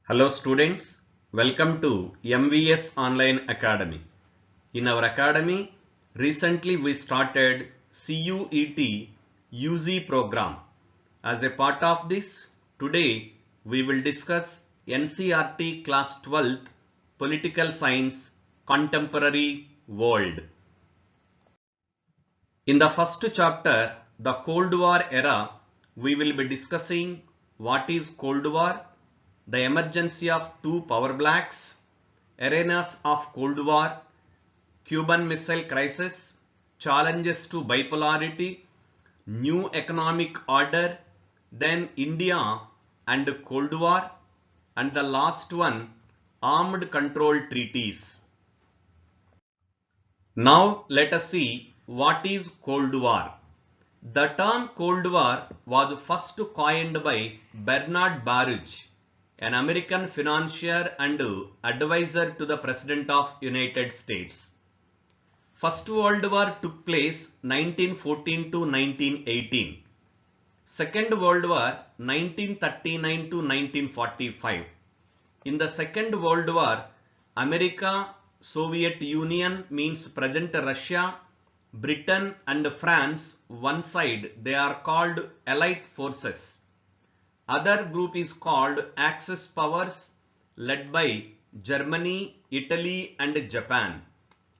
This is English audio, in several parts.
Hello students, welcome to MVS Online Academy. In our academy, recently we started CUET UZ program. As a part of this, today we will discuss NCERT class 12th Political Science Contemporary World. In the first chapter, the Cold War era, we will be discussing what is Cold War, the emergency of two power blocks, arenas of Cold War, Cuban Missile Crisis, challenges to bipolarity, new economic order, then India and Cold War, and the last one, armed control treaties. Now let us see what is Cold War. The term Cold War was first coined by Bernard Baruch, an American financier and advisor to the President of United States. First World War took place 1914 to 1918. Second World War 1939 to 1945. In the Second World War, America, Soviet Union means present Russia, Britain and France, one side, they are called Allied forces. Other group is called Axis powers led by Germany, Italy and Japan.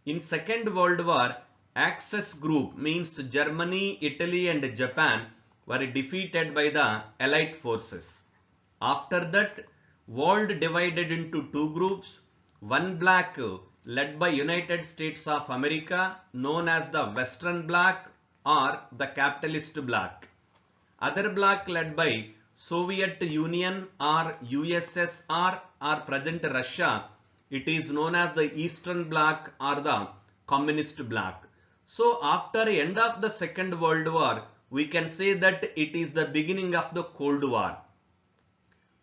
In Second World War, Axis group means Germany, Italy and Japan were defeated by the Allied forces. After that, world divided into two groups, one bloc led by United States of America known as the Western Bloc or the Capitalist Bloc. Other bloc led by Soviet Union or USSR or present Russia, it is known as the Eastern Bloc or the Communist Bloc. So after end of the Second World War, we can say that it is the beginning of the Cold War.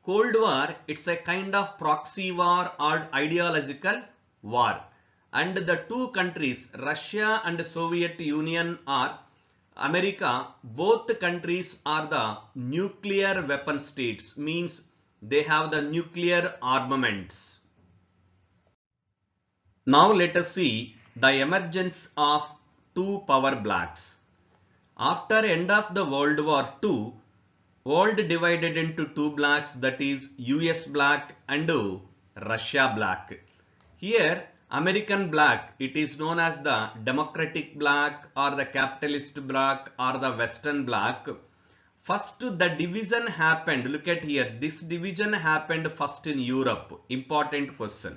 Cold War, it's a kind of proxy war or ideological war. And the two countries, Russia and Soviet Union or America, both countries are the nuclear weapon states, means they have the nuclear armaments. Now let us see the emergence of two power blocks. After end of the World War II, world divided into two blocks, that is US bloc and Russia bloc. Here American bloc, it is known as the Democratic bloc or the Capitalist bloc or the Western bloc. First the division happened, look at here, this division happened first in Europe, important question.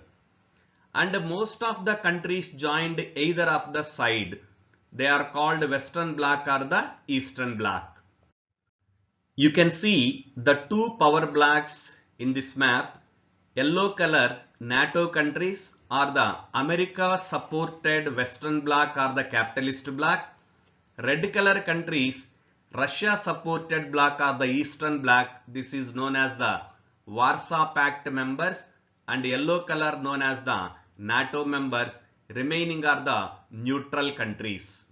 And most of the countries joined either of the side. They are called Western bloc or the Eastern bloc. You can see the two power blocks in this map. Yellow color NATO countries are the America supported Western bloc or the capitalist bloc. Red color countries Russia supported bloc or the Eastern bloc. This is known as the Warsaw Pact members, and yellow color known as the NATO members. Remaining are the neutral countries.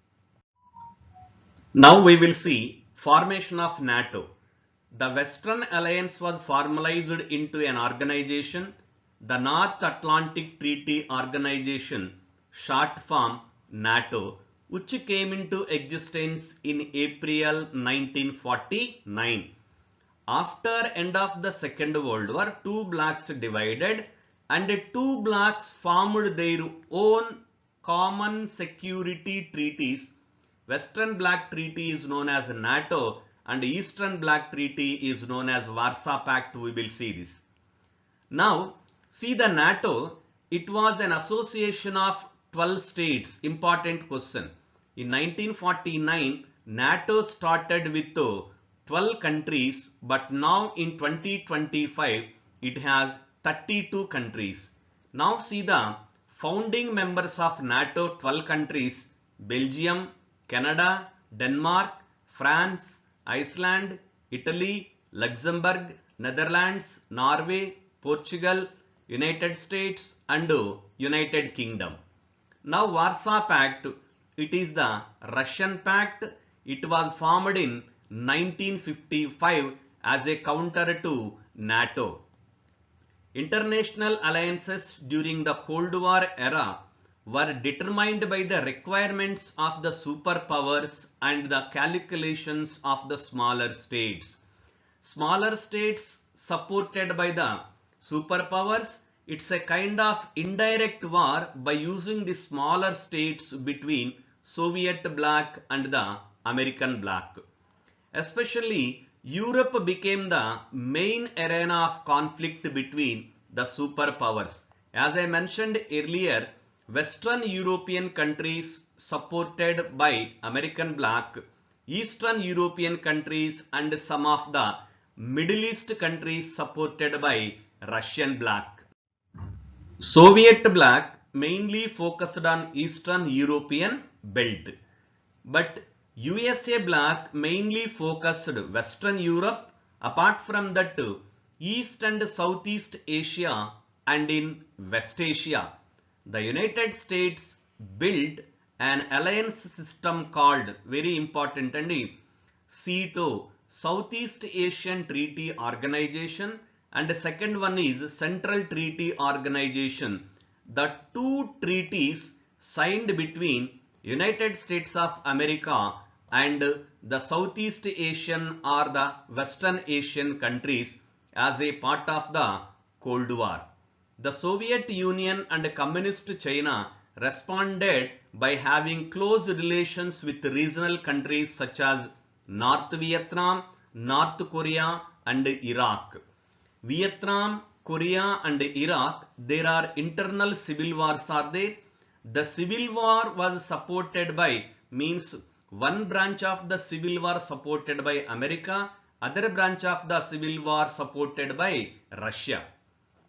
Now we will see formation of NATO. The Western Alliance was formalized into an organization, the North Atlantic Treaty Organization, short form NATO, which came into existence in April 1949. After end of the Second World War, two blocks divided and two blocks formed their own common security treaties. Western Bloc Treaty is known as NATO and Eastern Bloc Treaty is known as Warsaw Pact. We will see this. Now see the NATO, it was an association of 12 states. Important question. In 1949, NATO started with 12 countries, but now in 2025 it has 32 countries. Now see the founding members of NATO 12 countries: Belgium, Canada, Denmark, France, Iceland, Italy, Luxembourg, Netherlands, Norway, Portugal, United States and United Kingdom. Now Warsaw Pact, it is the Russian pact. It was formed in 1955 as a counter to NATO. International alliances during the Cold War era were determined by the requirements of the superpowers and the calculations of the smaller states. Smaller states supported by the superpowers, it's a kind of indirect war by using the smaller states between Soviet bloc and the American bloc. Especially, Europe became the main arena of conflict between the superpowers. As I mentioned earlier, Western European countries supported by American bloc, Eastern European countries and some of the Middle East countries supported by Russian bloc. Soviet bloc mainly focused on Eastern European belt, but USA bloc mainly focused Western Europe, apart from that East and Southeast Asia and in West Asia. The United States built an alliance system called, very important, and CETO, Southeast Asian Treaty Organization, and the second one is Central Treaty Organization. The two treaties signed between United States of America and the Southeast Asian or the Western Asian countries as a part of the Cold War. The Soviet Union and Communist China responded by having close relations with regional countries such as North Vietnam, North Korea and Iraq. Vietnam, Korea and Iraq, there are internal civil wars are there. The civil war was supported by, means one branch of the civil war supported by America, other branch of the civil war supported by Russia.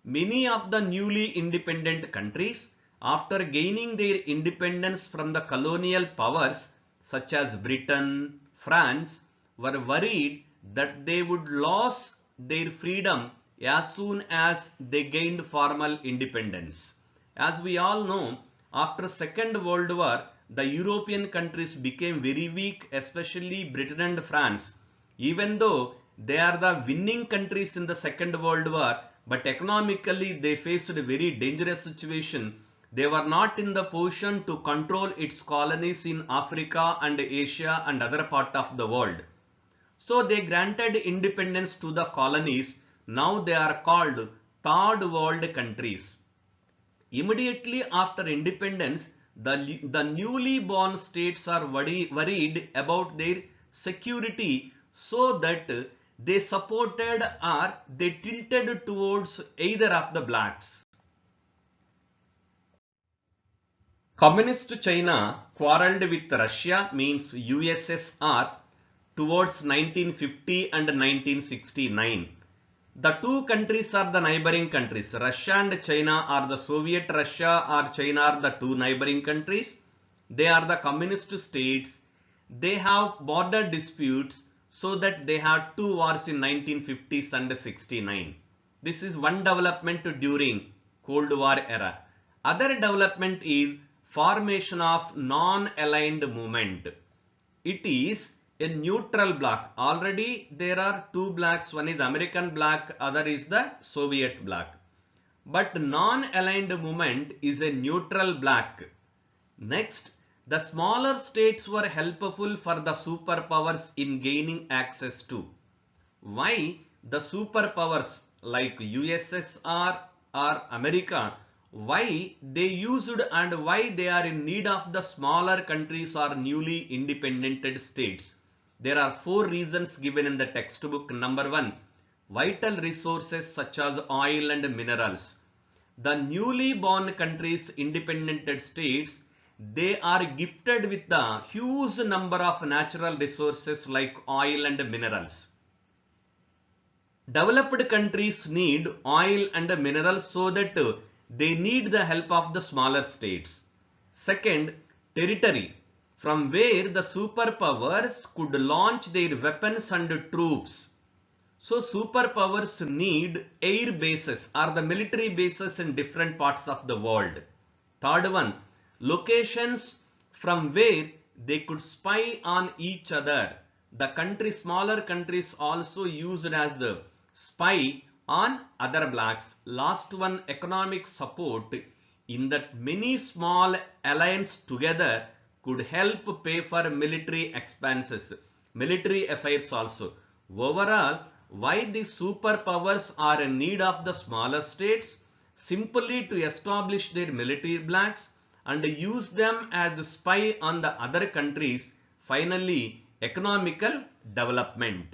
Many of the newly independent countries, after gaining their independence from the colonial powers such as Britain, France, were worried that they would lose their freedom as soon as they gained formal independence. As we all know, after Second World War, the European countries became very weak, especially Britain and France. Even though they are the winning countries in the Second World War, but economically they faced a very dangerous situation. They were not in the position to control its colonies in Africa and Asia and other parts of the world. So they granted independence to the colonies. Now they are called third world countries. Immediately after independence, the newly born states are worried about their security, so that they supported or they tilted towards either of the blocs. Communist China quarreled with Russia, means USSR, towards 1950 and 1969. The two countries are the neighboring countries. Russia and China are the Soviet Russia or China are the two neighboring countries. They are the communist states. They have border disputes, so that they had two wars in 1950s and 69. This is one development during Cold War era. Other development is formation of non-aligned movement. It is a neutral bloc. Already there are two blocs, one is American bloc, other is the Soviet bloc. But non-aligned movement is a neutral bloc. Next, the smaller states were helpful for the superpowers in gaining access to. Why the superpowers like USSR or America, why they used and why they are in need of the smaller countries or newly independent states? There are four reasons given in the textbook. Number one, vital resources such as oil and minerals. The newly born countries, independent states, they are gifted with the huge number of natural resources like oil and minerals. Developed countries need oil and minerals, so that they need the help of the smaller states. Second, territory, from where the superpowers could launch their weapons and troops. So superpowers need air bases or the military bases in different parts of the world. Third one, locations from where they could spy on each other. The smaller countries also used as the spy on other blocks. Last one, economic support, in that many small alliances together could help pay for military expenses, military affairs also. Overall, why the superpowers are in need of the smaller states? Simply to establish their military blocks and use them as the spy on the other countries. Finally, economical development.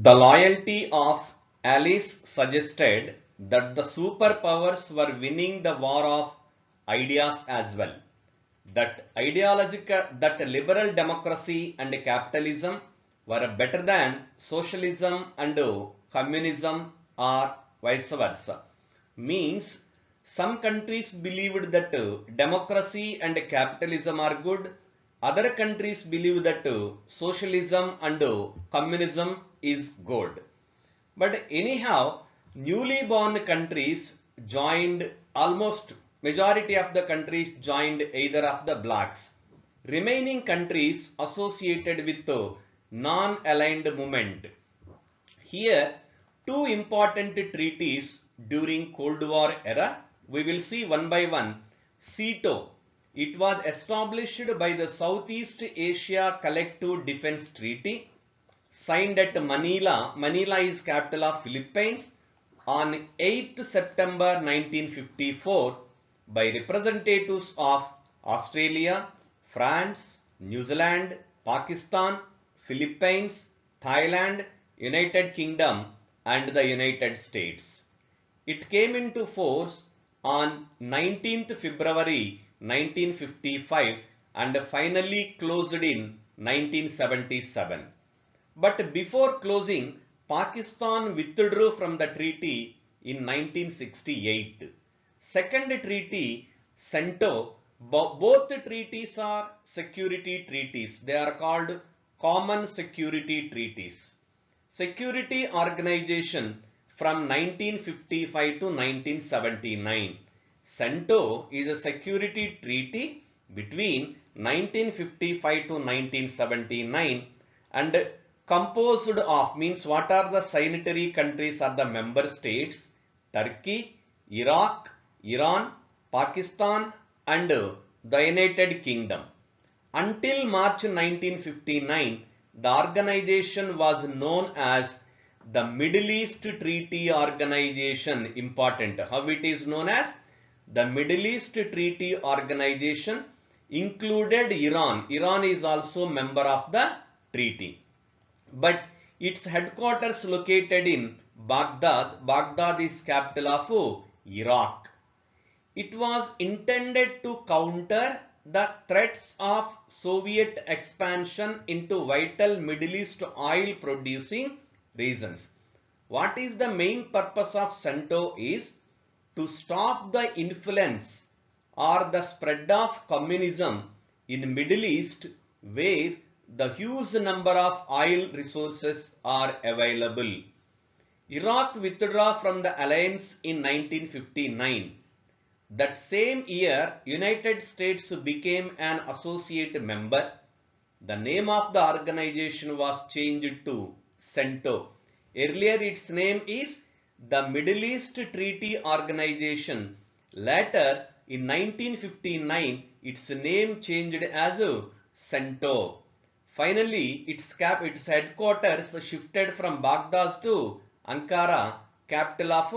The loyalty of allies suggested that the superpowers were winning the war of ideas as well. That liberal democracy and capitalism were better than socialism and communism, or vice versa. Means some countries believed that democracy and capitalism are good, other countries believe that socialism and communism is good. But anyhow, newly born countries joined, almost majority of the countries joined either of the blocks. Remaining countries associated with non-aligned movement. Here, two important treaties during Cold War era, we will see one by one. CETO, it was established by the Southeast Asia Collective Defense Treaty, signed at Manila. Manila is capital of Philippines, on 8th September 1954 by representatives of Australia, France, New Zealand, Pakistan, Philippines, Thailand, United Kingdom and the United States. It came into force on 19th February 1955 and finally closed in 1977. But before closing, Pakistan withdrew from the treaty in 1968. Second treaty, CENTO, both treaties are security treaties. They are called common security treaties. Security Organization from 1955 to 1979. CENTO is a security treaty between 1955 to 1979 and composed of, means what are the signatory countries are the member states: Turkey, Iraq, Iran, Pakistan and the United Kingdom. Until March 1959, the organization was known as the Middle East Treaty Organization. Important. How it is known as? The Middle East Treaty Organization included Iran. Iran is also member of the treaty. But its headquarters located in Baghdad. Baghdad is capital of Iraq. It was intended to counter the threats of Soviet expansion into vital Middle East oil producing regions. What is the main purpose of CENTO is to stop the influence or the spread of communism in Middle East, where the huge number of oil resources are available. Iraq withdrew from the alliance in 1959. That same year, United States became an associate member. The name of the organization was changed to CENTO. Earlier its name is the Middle East Treaty Organization. Later in 1959 its name changed as CENTO. Finally its headquarters shifted from Baghdad to Ankara, capital of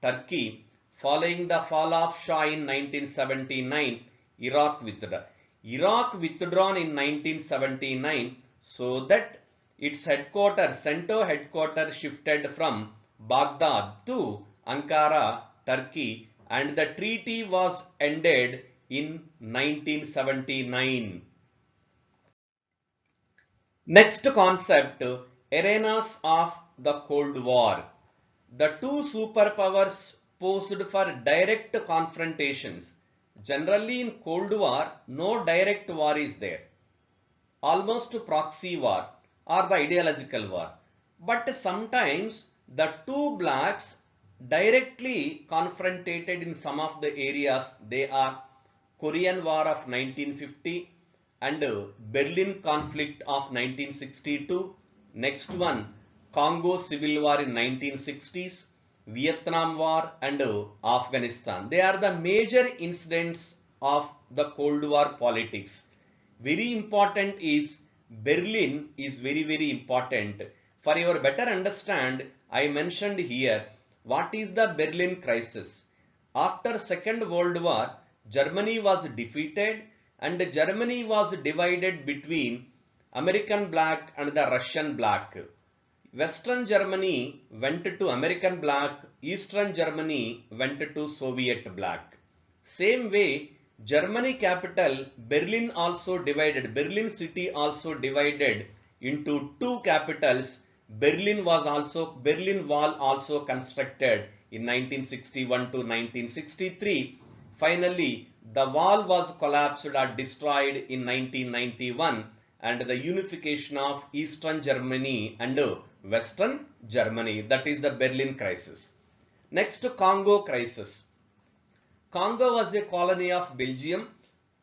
Turkey. Following the fall of Shah in 1979, Iraq withdrew. Iraq withdrawn in 1979 so that its headquarters, CENTO headquarters shifted from Baghdad to Ankara, Turkey, and the treaty was ended in 1979. Next concept, arenas of the Cold War. The two superpowers posed for direct confrontations. Generally in Cold War, no direct war is there. Almost proxy war or the ideological war. But sometimes the two blocks directly confronted in some of the areas. They are Korean War of 1950 and Berlin conflict of 1962. Next one, Congo Civil War in 1960s, Vietnam War and Afghanistan. They are the major incidents of the Cold War politics. Very important is Berlin is very important. For your better understand, I mentioned here what is the Berlin crisis. After Second World War, Germany was defeated and Germany was divided between American bloc and the Russian bloc. Western Germany went to American bloc, Eastern Germany went to Soviet bloc. Same way, Germany capital Berlin also divided, Berlin city also divided into two capitals. Berlin Wall also constructed in 1961 to 1963. Finally, the wall was collapsed or destroyed in 1991 and the unification of Eastern Germany and Western Germany, that is the Berlin crisis. Next, Congo crisis. Congo was a colony of Belgium.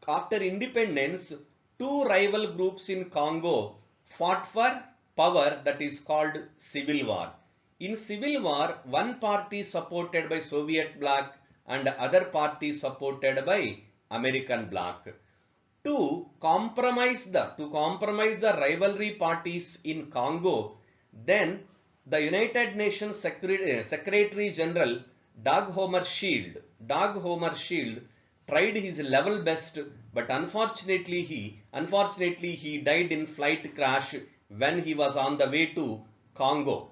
After independence, two rival groups in Congo fought for power, that is called civil war. In civil war, one party supported by Soviet bloc and other party supported by American bloc. To compromise the rivalry parties in Congo, then the United Nations Secretary General Dag Hammarskjöld tried his level best, but unfortunately he died in flight crash when he was on the way to Congo.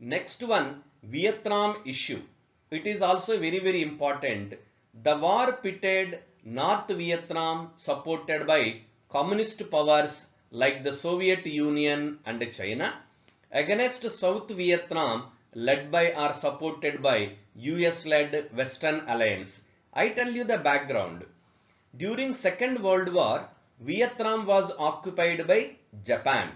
Next one, Vietnam issue. It is also very important. The war pitted North Vietnam, supported by communist powers like the Soviet Union and China, against South Vietnam, led by or supported by US-led Western Alliance. I tell you the background. During Second World War, Vietnam was occupied by Japan.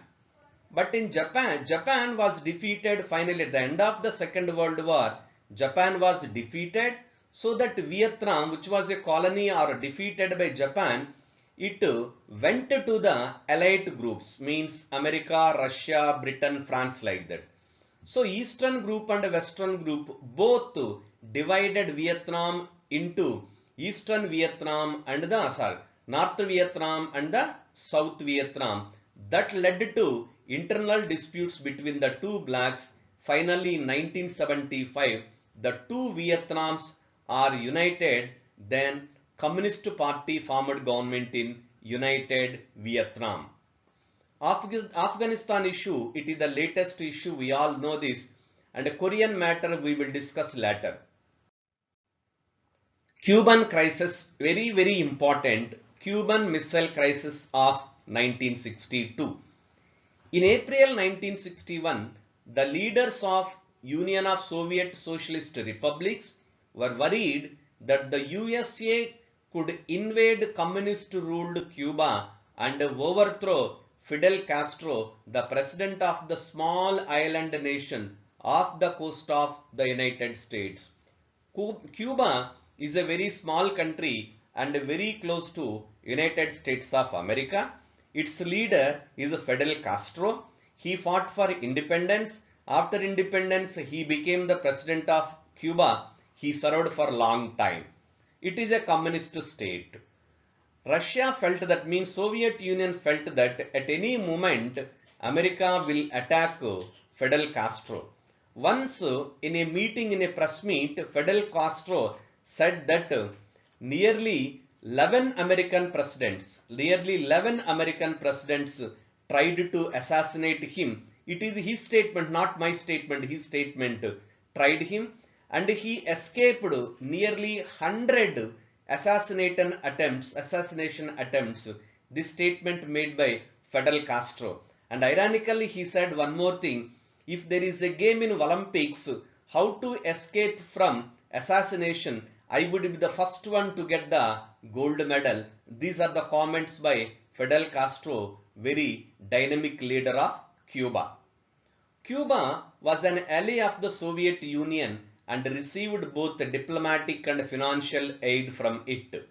But in Japan was defeated finally at the end of the Second World War. Japan was defeated, so that Vietnam, which was a colony or defeated by Japan, it went to the allied groups, means America, Russia, Britain, France, like that. So Eastern group and Western group both divided Vietnam into Eastern Vietnam and the North Vietnam and the South Vietnam. That led to internal disputes between the two blocs. Finally, in 1975, the two Vietnams are united. Then Communist Party formed government in United Vietnam. Afghanistan issue, it is the latest issue, we all know this, and Korean matter we will discuss later. Cuban crisis, very important. Cuban Missile Crisis of 1962. In April 1961, the leaders of Union of Soviet Socialist Republics were worried that the USA could invade communist-ruled Cuba and overthrow Fidel Castro, the president of the small island nation off the coast of the United States. Cuba is a very small country and very close to United States of America. Its leader is Fidel Castro. He fought for independence. After independence, he became the president of Cuba. He served for a long time. It is a communist state. Russia felt that, means Soviet Union felt that at any moment America will attack Fidel Castro. Once in a meeting, in a press meet, Fidel Castro said that nearly 11 American presidents tried to assassinate him. It is his statement, not my statement. His statement tried him, and he escaped nearly 100 assassination attempts. This statement made by Fidel Castro. And ironically, he said one more thing: if there is a game in Olympics, how to escape from assassination, I would be the first one to get the gold medal. These are the comments by Fidel Castro, very dynamic leader of Cuba. Cuba was an ally of the Soviet Union and received both diplomatic and financial aid from it.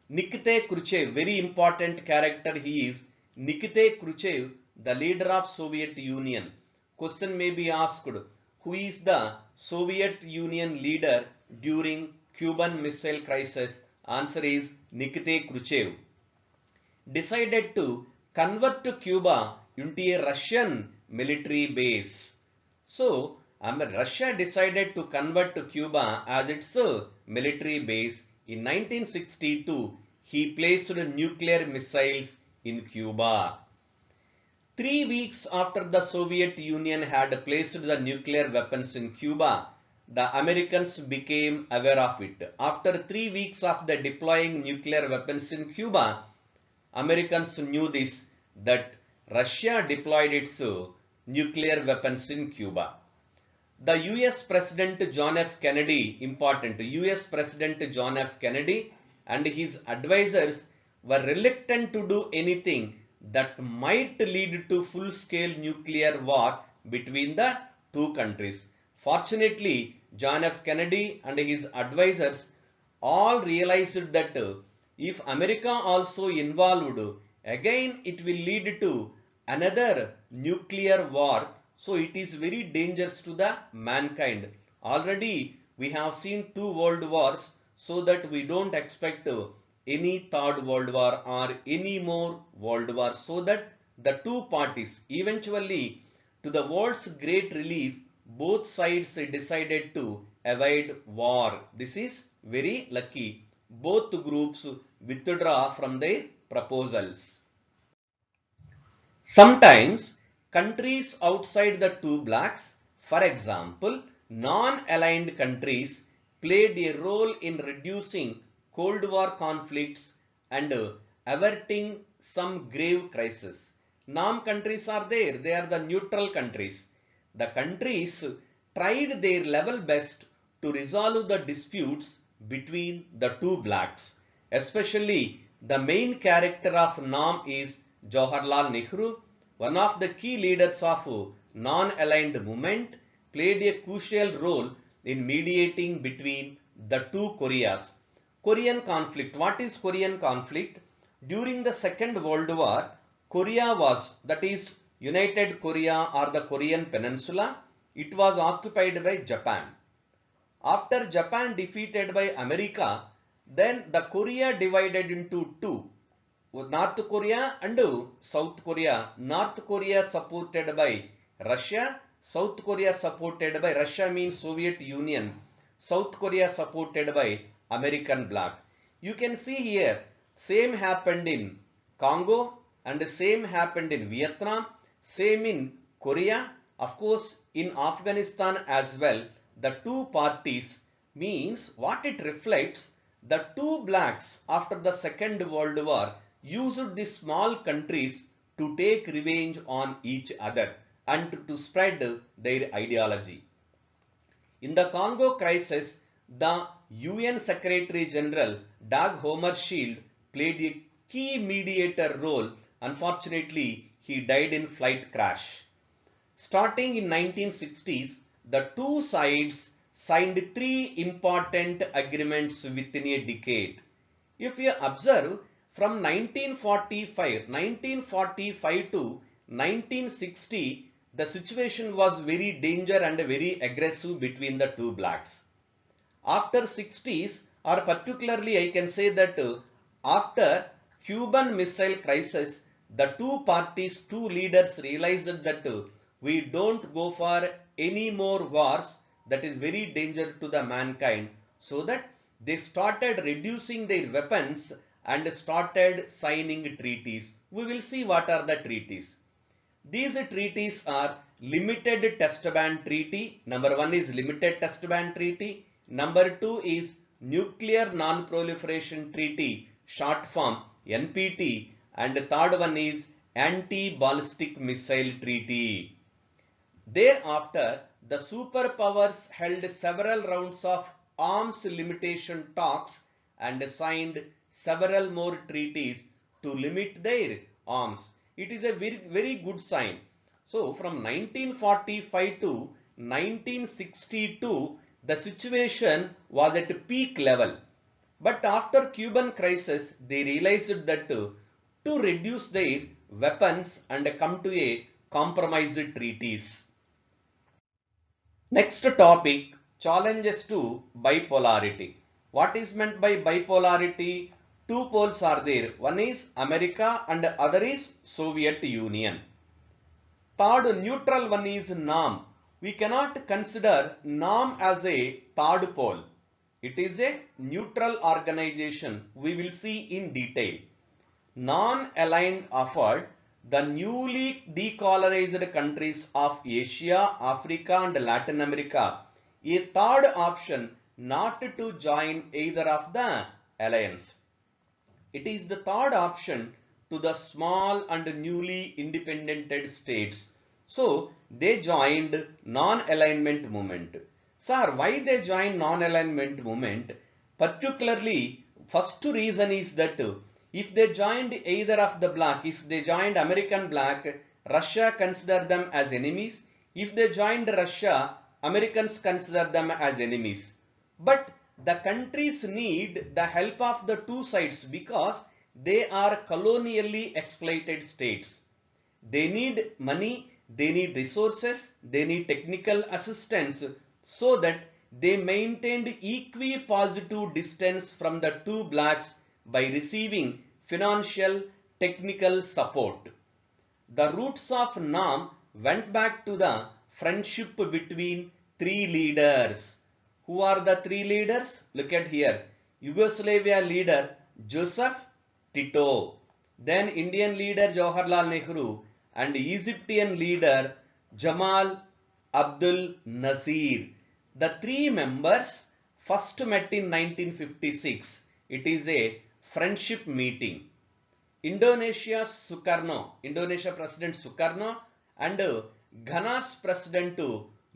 Nikita Khrushchev, very important character he is. Nikita Khrushchev, the leader of Soviet Union. question may be asked, who is the Soviet Union leader during Cuban Missile Crisis? Answer is Nikita Khrushchev. Decided to convert Cuba into a Russian military base. So, Russia decided to convert Cuba as its military base. In 1962, he placed nuclear missiles in Cuba. 3 weeks after the Soviet Union had placed the nuclear weapons in Cuba, the Americans became aware of it. After 3 weeks of the deploying nuclear weapons in Cuba, Americans knew this, that Russia deployed its nuclear weapons in Cuba. The US President John F. Kennedy, important, US President John F. Kennedy and his advisors were reluctant to do anything that might lead to full-scale nuclear war between the two countries. Fortunately, John F. Kennedy and his advisors all realized that if America also involved, again it will lead to another nuclear war. So it is very dangerous to the mankind. Already we have seen 2 world wars, so that we don't expect any third world war or any more world war, so that the two parties eventually, to the world's great relief, both sides decided to avoid war. This is very lucky. Both groups withdraw from their proposals. Sometimes countries outside the two blocs, for example, non-aligned countries, played a role in reducing Cold War conflicts and averting some grave crises. Non-countries are there, they are the neutral countries. The countries tried their level best to resolve the disputes between the two blocs. Especially the main character of NAM is Jawaharlal Nehru, one of the key leaders of non-aligned movement, played a crucial role in mediating between the two Koreas. Korean conflict. What is Korean conflict? During the Second World War, Korea was, that is United Korea or the Korean Peninsula, it was occupied by Japan. After Japan defeated by America, then the Korea divided into two, North Korea and South Korea. North Korea supported by Russia, South Korea supported by, Russia means Soviet Union, South Korea supported by American bloc. You can see here, same happened in Congo and same happened in Vietnam, same in Korea, of course in Afghanistan as well. The two parties, means what it reflects, the two blocs after the Second World War used these small countries to take revenge on each other and to spread their ideology. In the Congo crisis, the UN Secretary General Dag Hammarskjöld played a key mediator role. Unfortunately, he died in flight crash. Starting in 1960s, the two sides signed 3 important agreements within a decade. If you observe, from 1945 to 1960, the situation was very dangerous and very aggressive between the two blocs. After 60s, or particularly I can say that after Cuban Missile Crisis, the two parties, two leaders realized that we don't go for any more wars, that is very dangerous to the mankind, so that they started reducing their weapons and started signing treaties. We will see what are the treaties. These treaties are Limited Test Ban Treaty. Number 1 is Limited Test Ban Treaty. Number 2 is Nuclear Non-Proliferation Treaty, short form NPT. And the third one is Anti-Ballistic Missile Treaty. Thereafter, the superpowers held several rounds of arms limitation talks and signed several more treaties to limit their arms. It is a very, very good sign. So, from 1945 to 1962, the situation was at peak level. But after Cuban crisis, they realized that to reduce their weapons and come to a compromised treaties. Next topic, challenges to bipolarity. What is meant by bipolarity? Two poles are there. One is America and other is Soviet Union. Third, neutral one is NAM. We cannot consider NAM as a third pole. It is a neutral organization. We will see in detail. Non-aligned offered the newly decolonized countries of Asia, Africa and Latin America a third option not to join either of the alliance. It is the third option to the small and newly independent states. So they joined non-alignment movement. Sir, why they joined non-alignment movement? Particularly, first reason is that if they joined either of the bloc, if they joined American bloc, Russia consider them as enemies. If they joined Russia, Americans consider them as enemies. But the countries need the help of the two sides because they are colonially exploited states. They need money, they need resources, they need technical assistance so that they maintained equipositive distance from the two blocs by receiving financial technical support. The roots of NAM went back to the friendship between three leaders. Who are the three leaders? Look at here. Yugoslavia leader Joseph Tito, then Indian leader Jawaharlal Nehru and Egyptian leader Jamal Abdul Nasir. The three members first met in 1956. It is a friendship meeting. Indonesia President Sukarno and Ghana's President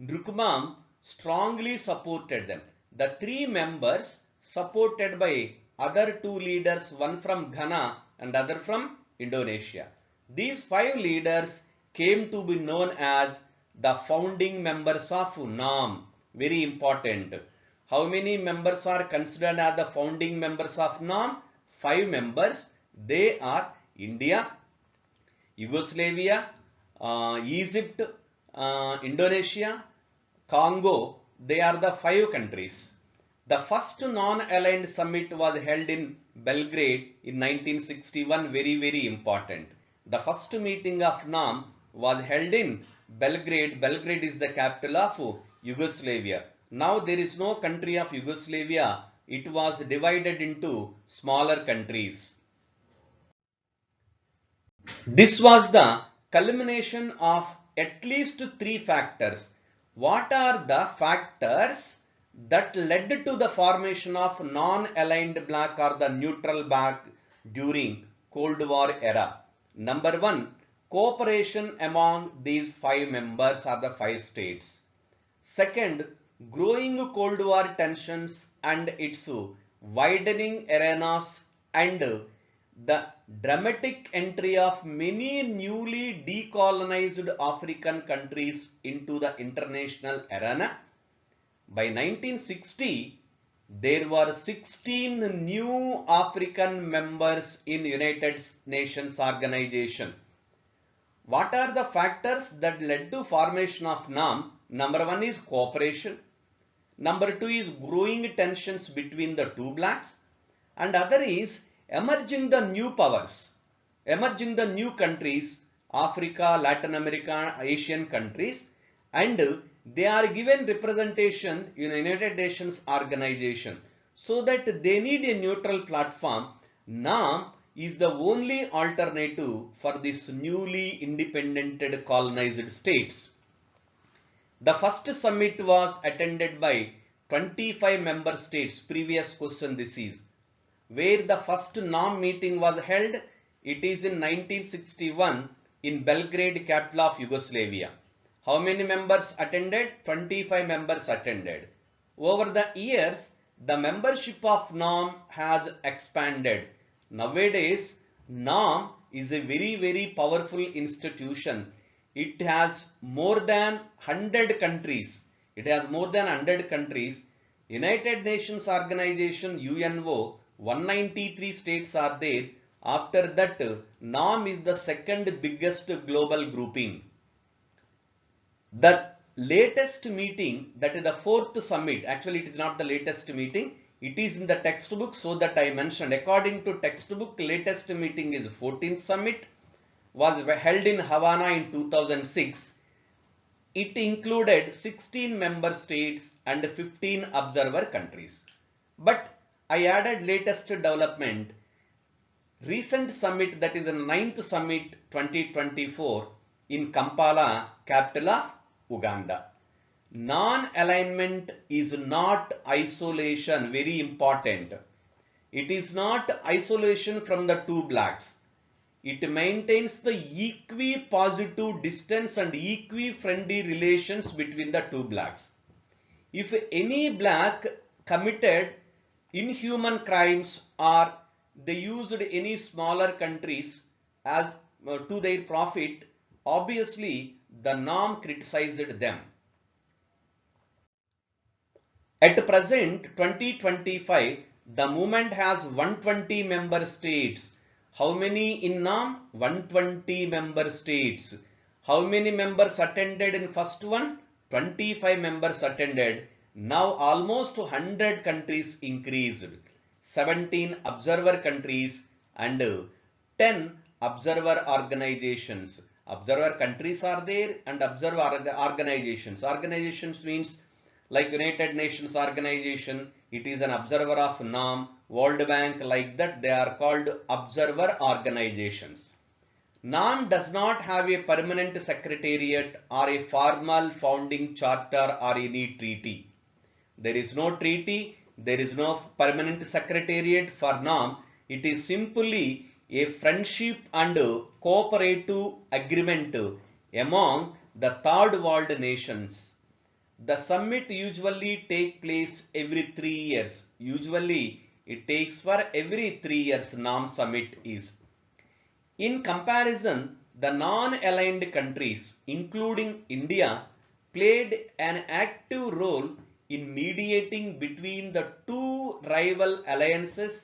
Nkrumah strongly supported them. The three members supported by other two leaders, one from Ghana and other from Indonesia. These five leaders came to be known as the founding members of NAM. Very important. How many members are considered as the founding members of NAM? Five members. They are India, Yugoslavia, Egypt, Indonesia, Congo. They are the five countries. The first non-aligned summit was held in Belgrade in 1961. Very, very important. The first meeting of NAM was held in Belgrade. Belgrade is the capital of Yugoslavia. Now there is no country of Yugoslavia. It was divided into smaller countries. This was the culmination of at least three factors. What are the factors that led to the formation of non-aligned bloc or the neutral bloc during Cold War era? Number one, cooperation among these five members or the five states. Second, growing Cold War tensions and its widening arenas and the dramatic entry of many newly decolonized African countries into the international arena. By 1960, there were 16 new African members in United Nations organization. What are the factors that led to formation of NAM? Number one is cooperation. Number two is growing tensions between the two blocs. And other is emerging the new powers, emerging the new countries, Africa, Latin America, Asian countries, and they are given representation in United Nations organization so that they need a neutral platform. NAM is the only alternative for these newly independent colonized states. The first summit was attended by 25 member states. Previous question this is. Where the first NAM meeting was held, it is in 1961 in Belgrade, capital of Yugoslavia. How many members attended? 25 members attended. Over the years, the membership of NAM has expanded. Nowadays, NAM is a very, very powerful institution. It has more than 100 countries. It has more than 100 countries. United Nations Organization, UNO, 193 states are there. After that, NAM is the second biggest global grouping. The latest meeting, that is the 4th summit. Actually, it is not the latest meeting. It is in the textbook, so that I mentioned. According to textbook, latest meeting is 14th summit, was held in Havana in 2006. It included 16 member states and 15 observer countries. But I added latest development. Recent summit, that is the 9th summit 2024 in Kampala, capital of Uganda. Non-alignment is not isolation, very important. It is not isolation from the two blocks. It maintains the equi-positive distance and equi-friendly relations between the two blocks. If any bloc committed inhuman crimes or they used any smaller countries as to their profit, obviously the norm criticized them. At present, 2025, the movement has 120 member states. How many in NAM? 120 member states. How many members attended in first one? 25 members attended. Now almost 100 countries increased. 17 observer countries and 10 observer organizations. Observer countries are there and observer organizations. Organizations means like United Nations Organization, it is an observer of NAM, World Bank, like that they are called observer organizations. NAM does not have a permanent secretariat or a formal founding charter or any treaty. There is no treaty, there is no permanent secretariat for NAM. It is simply a friendship and cooperative agreement among the third world nations. The summit usually takes place every 3 years. Usually it takes for every 3 years NAM summit is. In comparison, the non-aligned countries, including India, played an active role in mediating between the two rival alliances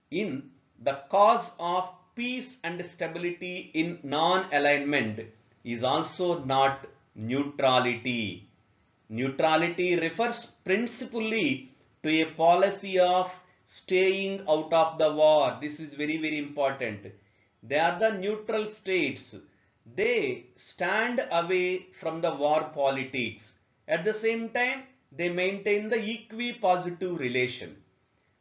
in the cause of peace and stability. In non-alignment is also not neutrality. Neutrality refers principally to a policy of staying out of the war. This is very, very important. They are the neutral states. They stand away from the war politics. At the same time, they maintain the equi-positive relation.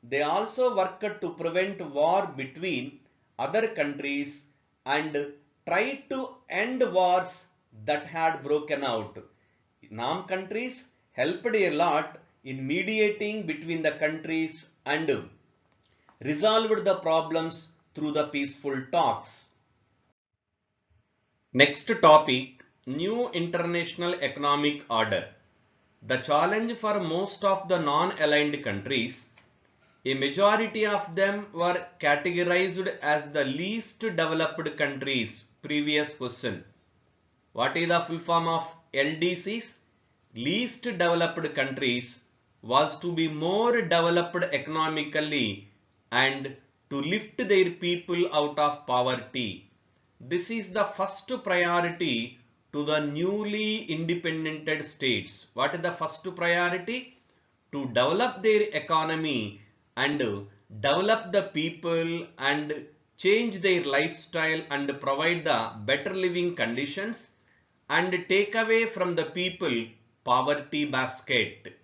They also work to prevent war between other countries and try to end wars that had broken out. NAM countries helped a lot in mediating between the countries and resolved the problems through the peaceful talks. Next topic, new international economic order. The challenge for most of the non-aligned countries, a majority of them were categorized as the least developed countries. Previous question. What is the full form of LDCs? Least developed countries was to be more developed economically and to lift their people out of poverty. This is the first priority to the newly independented states. What is the first priority? To develop their economy and develop the people and change their lifestyle and provide the better living conditions and take away from the people poverty basket.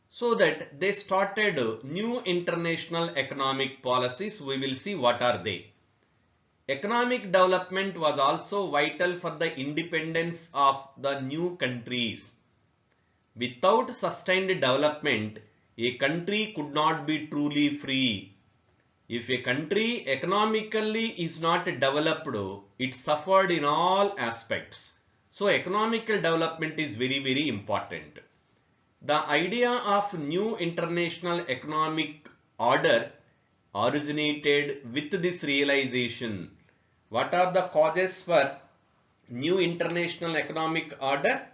So that they started new international economic policies. We will see what are they. Economic development was also vital for the independence of the new countries. Without sustained development, a country could not be truly free. If a country economically is not developed, it suffered in all aspects. So economical development is very, very important. The idea of new international economic order originated with this realization. What are the causes for new international economic order?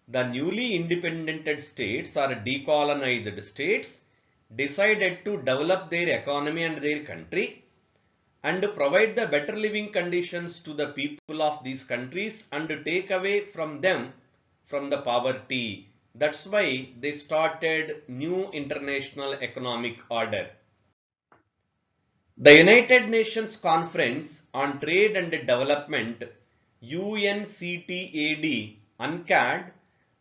The newly independent states or decolonized states decided to develop their economy and their country and provide the better living conditions to the people of these countries and take away from them from the poverty. That's why they started new international economic order. The United Nations Conference on Trade and Development, UNCTAD, UNCTAD,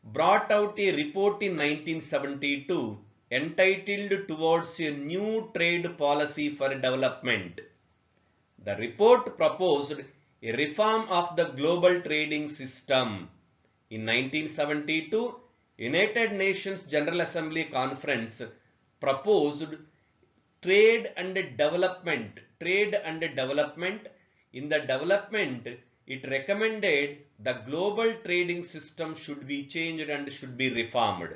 brought out a report in 1972 entitled Towards a New Trade Policy for Development. The report proposed a reform of the global trading system. In 1972, United Nations General Assembly Conference proposed trade and development. In the development, it recommended the global trading system should be changed and should be reformed.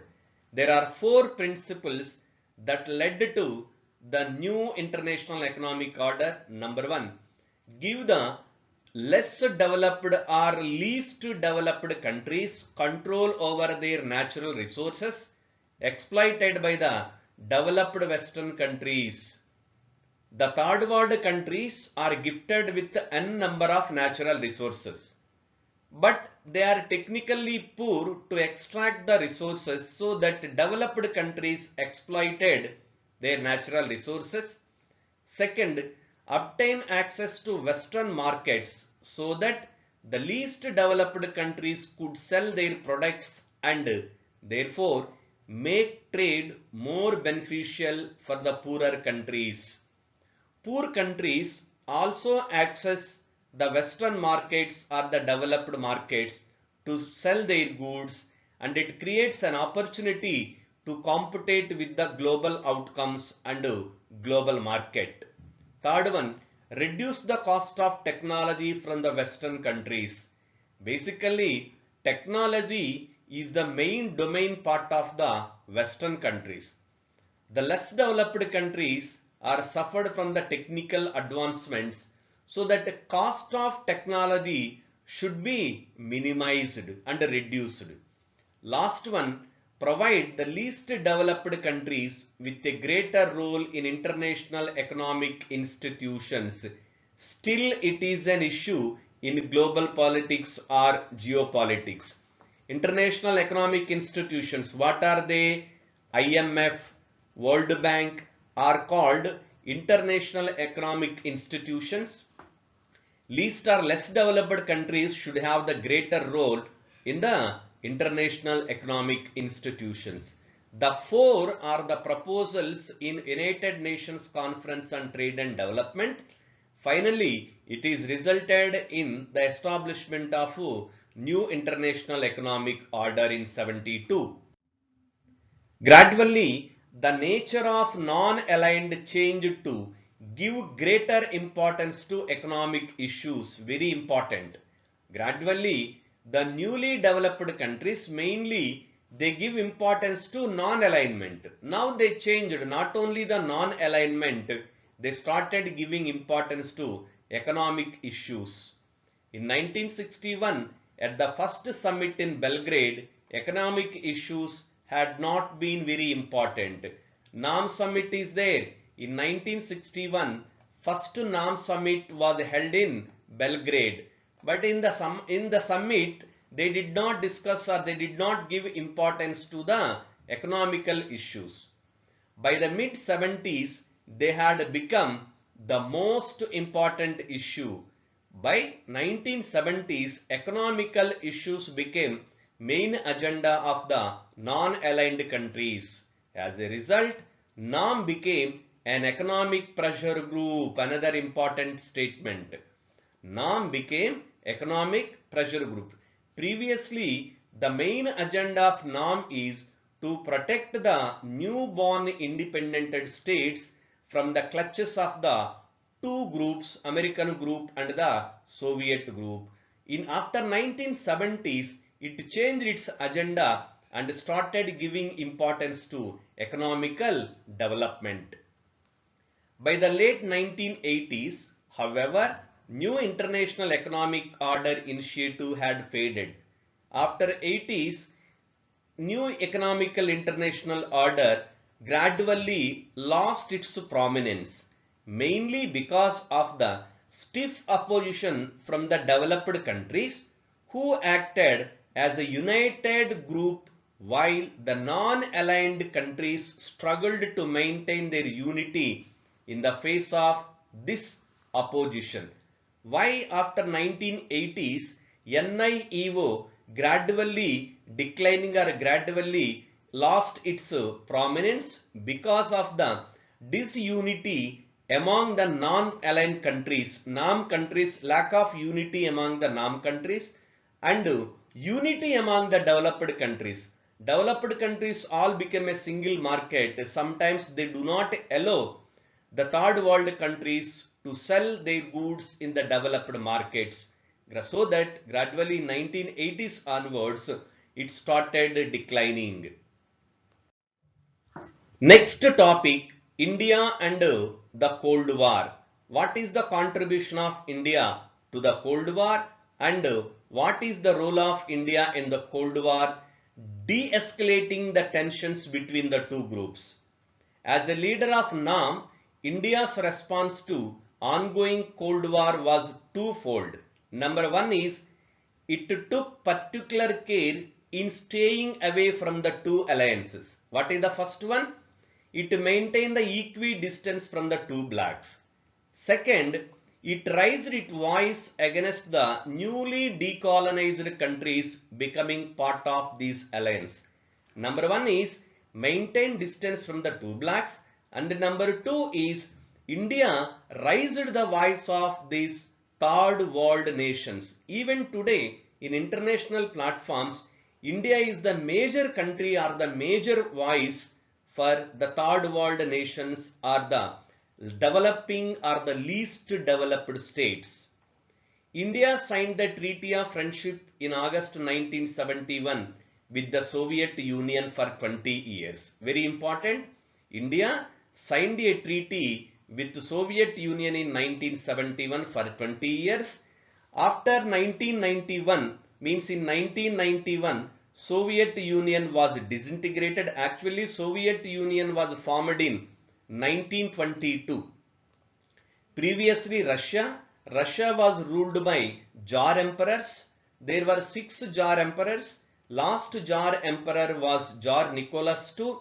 There are 4 principles that led to the new international economic order. Number 1, give the less developed or least developed countries control over their natural resources exploited by the developed Western countries. The third world countries are gifted with n number of natural resources, but they are technically poor to extract the resources, so that developed countries exploited their natural resources. Second, obtain access to Western markets so that the least developed countries could sell their products and therefore make trade more beneficial for the poorer countries. Poor countries also access the Western markets or the developed markets to sell their goods, and it creates an opportunity to compete with the global outcomes and global market. Third one, reduce the cost of technology from the Western countries. Basically, technology is the main domain part of the Western countries. The less developed countries are suffered from the technical advancements, so that the cost of technology should be minimized and reduced. Last one, provide the least developed countries with a greater role in international economic institutions. Still, it is an issue in global politics or geopolitics. International economic institutions, what are they? IMF, World Bank are called international economic institutions. Least or less developed countries should have the greater role in the international economic institutions. The 4 are the proposals in United Nations Conference on Trade and Development. Finally, it is resulted in the establishment of new international economic order in 72. Gradually, the nature of non-aligned changed to give greater importance to economic issues. Very important. Gradually, the newly developed countries, mainly they give importance to non-alignment. Now they changed not only the non-alignment, they started giving importance to economic issues. In 1961, at the first summit in Belgrade, economic issues had not been very important. NAM summit is there. In 1961, first NAM summit was held in Belgrade. But in the summit, they did not discuss or they did not give importance to the economical issues. By the mid-70s, they had become the most important issue. By 1970s, economical issues became main agenda of the non-aligned countries. As a result, NAM became an economic pressure group. Another important statement. NAM became economic pressure group. Previously, the main agenda of NAM is to protect the newborn independent states from the clutches of the 2 groups, American group and the Soviet group. After 1970s, it changed its agenda and started giving importance to economical development. By the late 1980s, however, new international economic order initiative had faded. After 80s, new economical international order gradually lost its prominence, mainly because of the stiff opposition from the developed countries who acted as a united group while the non-aligned countries struggled to maintain their unity in the face of this opposition. Why after 1980s NIEO gradually declining or gradually lost its prominence? Because of the disunity among the non-aligned countries, NAM countries, lack of unity among the NAM countries and unity among the developed countries. Developed countries all become a single market. Sometimes they do not allow the third world countries to sell their goods in the developed markets. So that gradually 1980s onwards it started declining. Next topic, India and the Cold War. What is the contribution of India to the Cold War and what is the role of India in the Cold War, de-escalating the tensions between the two groups? As a leader of NAM, India's response to ongoing Cold War was twofold. Number one is it took particular care in staying away from the two alliances. What is the first one? It maintained the equidistance from the two blocs. Second, it raised its voice against the newly decolonized countries becoming part of this alliance. Number one is maintain distance from the two blocs, and number two is India raised the voice of these third world nations. Even today in international platforms, India is the major country or the major voice for the third world nations or the developing or the least developed states. India signed the Treaty of Friendship in August 1971 with the Soviet Union for 20 years. Very important. India signed a treaty with the Soviet Union in 1971 for 20 years. After 1991, means in 1991, Soviet Union was disintegrated. Actually, Soviet Union was formed in 1922. Previously, Russia was ruled by Tsar emperors. There were 6 Tsar emperors. Last Tsar emperor was Tsar Nicholas II.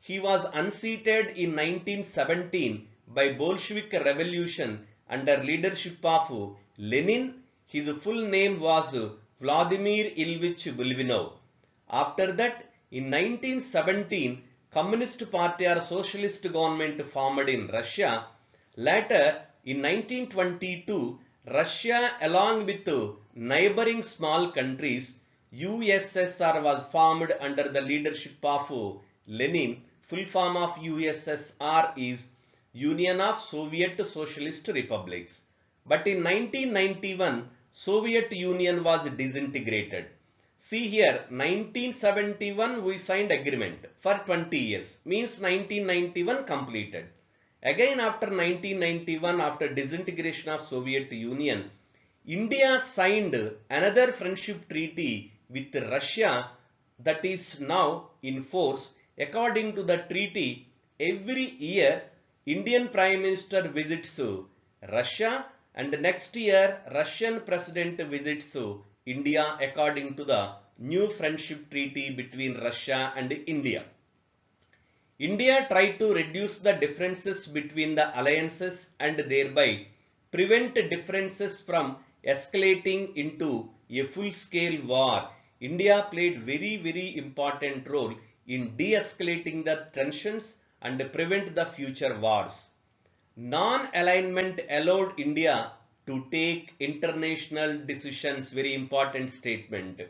He was unseated in 1917 by Bolshevik revolution under leadership of Lenin. His full name was Vladimir Ilyich Bulvinov. After that, in 1917, Communist Party or Socialist government formed in Russia. Later, in 1922, Russia along with neighboring small countries, USSR was formed under the leadership of Lenin. Full form of USSR is Union of Soviet Socialist Republics. But in 1991, Soviet Union was disintegrated. See here, 1971 we signed agreement for 20 years, means 1991 completed. Again after 1991, after disintegration of Soviet Union, India signed another friendship treaty with Russia that is now in force. According to the treaty, every year Indian Prime Minister visits Russia and next year Russian President visits India according to the new friendship treaty between Russia and India. India tried to reduce the differences between the alliances and thereby prevent differences from escalating into a full-scale war. India played very important role in de-escalating the tensions and prevent the future wars. Non-alignment allowed India to take international decisions. Very important statement.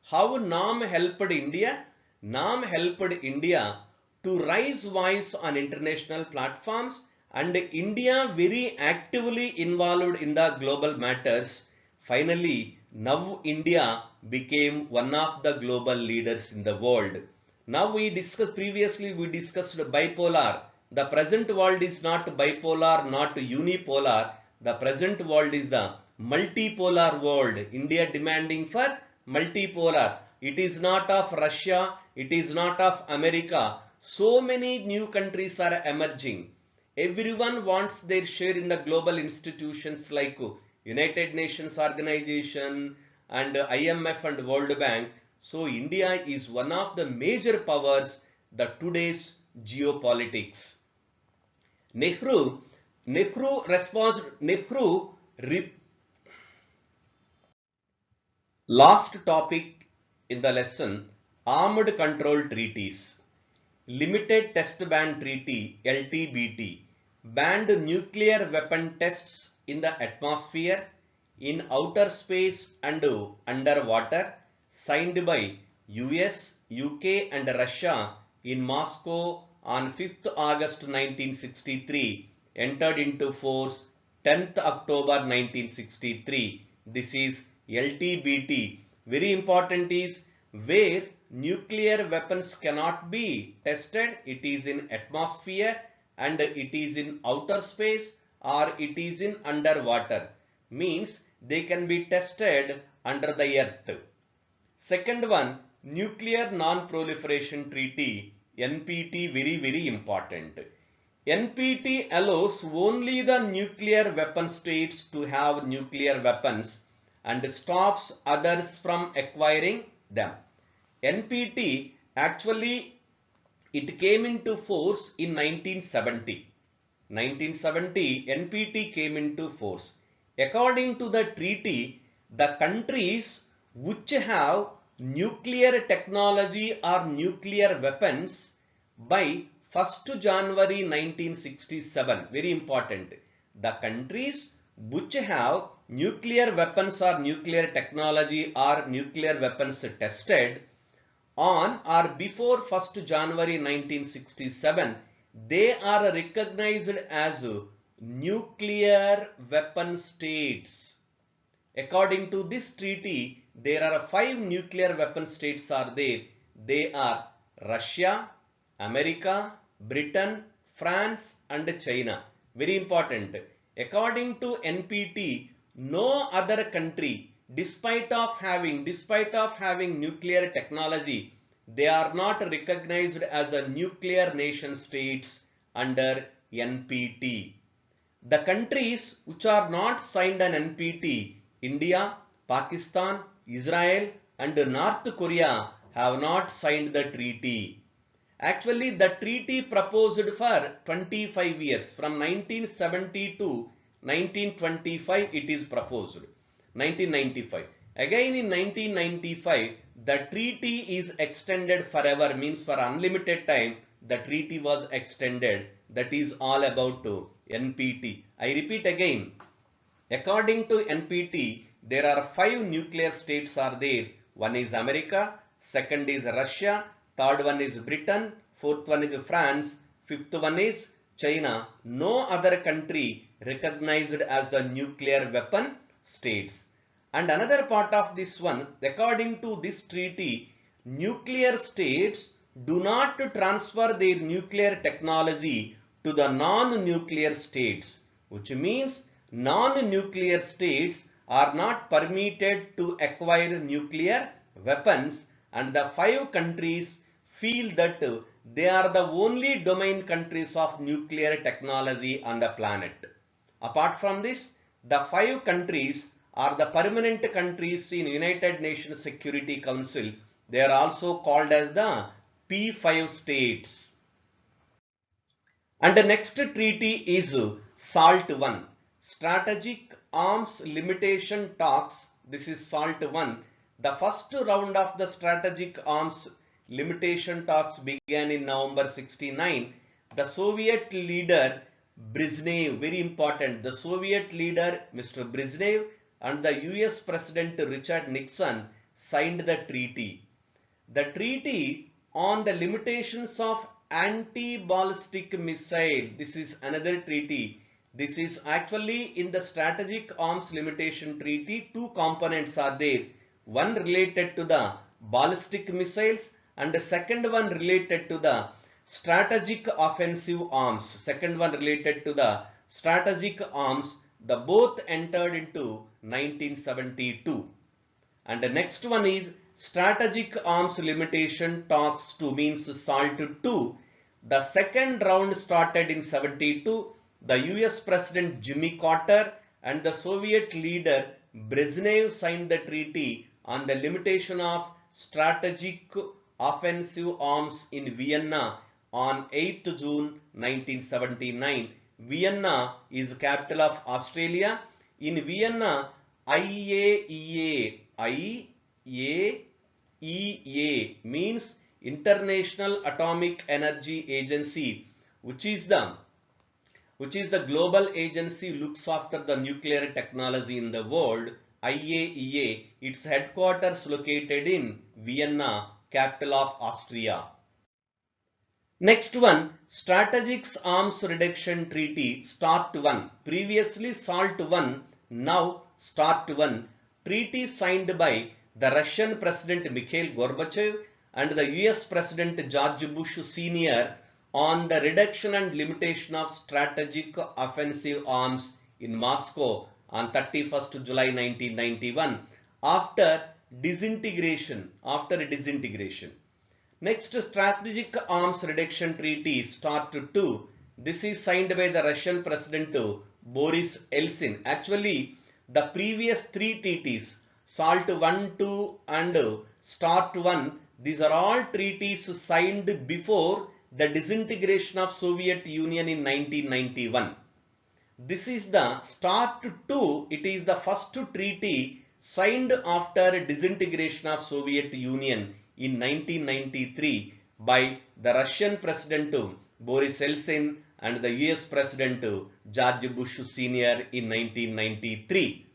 How NAM helped India? NAM helped India to raise voice on international platforms and India very actively involved in the global matters. Finally, now India became one of the global leaders in the world. Now previously we discussed bipolar. The present world is not bipolar, not unipolar. The present world is the multipolar world. India demanding for multipolar. It is not of Russia, it is not of America. So many new countries are emerging. Everyone wants their share in the global institutions like United Nations Organization and IMF and World Bank. So India is one of the major powers the today's geopolitics. Nehru last topic in the lesson, Armed Control Treaties. Limited Test Ban Treaty LTBT banned nuclear weapon tests in the atmosphere, in outer space and underwater, signed by US, UK and Russia in Moscow on 5th August 1963, entered into force 10th October 1963. This is LTBT. Very important is where nuclear weapons cannot be tested. It is in atmosphere and it is in outer space or it is in underwater. Means they can be tested under the earth. Second one, Nuclear Non-Proliferation Treaty, NPT, very important. NPT allows only the nuclear weapon states to have nuclear weapons and stops others from acquiring them. NPT actually it came into force in 1970. 1970 NPT came into force. According to the treaty, the countries which have nuclear technology or nuclear weapons by 1st January 1967, very important, the countries which have nuclear weapons or nuclear technology or nuclear weapons tested on or before 1st January 1967, they are recognized as nuclear weapon states. According to this treaty, there are 5 nuclear weapon states are there. They are Russia, America, Britain, France and China. Very important. According to NPT, no other country, despite of having nuclear technology, they are not recognized as the nuclear nation states under NPT. The countries which are not signed an NPT, India, Pakistan, Israel and North Korea have not signed the treaty. Actually, the treaty proposed for 25 years. From 1970 to 1925 it is proposed. 1995. Again in 1995, the treaty is extended forever, means for unlimited time, the treaty was extended. That is all about NPT. I repeat again. According to NPT, there are 5 nuclear states are there. One is America, second is Russia, third one is Britain, fourth one is France, fifth one is China. No other country recognized as the nuclear weapon states. And another part of this one, according to this treaty, nuclear states do not transfer their nuclear technology to the non-nuclear states, which means non-nuclear states are not permitted to acquire nuclear weapons, and the 5 countries feel that they are the only domain countries of nuclear technology on the planet. Apart from this, the 5 countries are the permanent countries in United Nations Security Council. They are also called as the P5 states. And the next treaty is SALT I, Strategic Arms Limitation Talks. This is SALT I. The first round of the Strategic Arms Limitation Talks began in November 69. The Soviet leader Brezhnev, very important, the Soviet leader Mr. Brezhnev and the US President Richard Nixon signed the treaty. The treaty on the limitations of anti-ballistic missile, this is another treaty. This is actually in the Strategic Arms Limitation Treaty, 2 components are there. One related to the ballistic missiles and the second one related to the strategic offensive arms. Second one related to the strategic arms. The both entered into 1972. And the next one is Strategic Arms Limitation Talks 2, means SALT II. The second round started in 72. The US President Jimmy Carter and the Soviet leader Brezhnev signed the treaty on the limitation of strategic offensive arms in Vienna on 8th June 1979. Vienna is capital of Australia. In Vienna, IAEA means International Atomic Energy Agency, which is the global agency looks after the nuclear technology in the world. IAEA, its headquarters located in Vienna, capital of Austria. Next one, Strategic Arms Reduction Treaty, START 1. Previously SALT 1, now START 1. Treaty signed by the Russian President Mikhail Gorbachev and the US President George Bush Sr. on the reduction and limitation of strategic offensive arms in Moscow on 31st July 1991 after disintegration. Next, Strategic Arms Reduction Treaty, START 2. This is signed by the Russian President Boris Yeltsin. Actually, the previous three treaties, SALT 1, 2 and START 1, these are all treaties signed before the disintegration of Soviet Union in 1991. This is the START 2. It is the first treaty signed after disintegration of Soviet Union in 1993 by the Russian President Boris Yeltsin and the US President George Bush Sr. in 1993.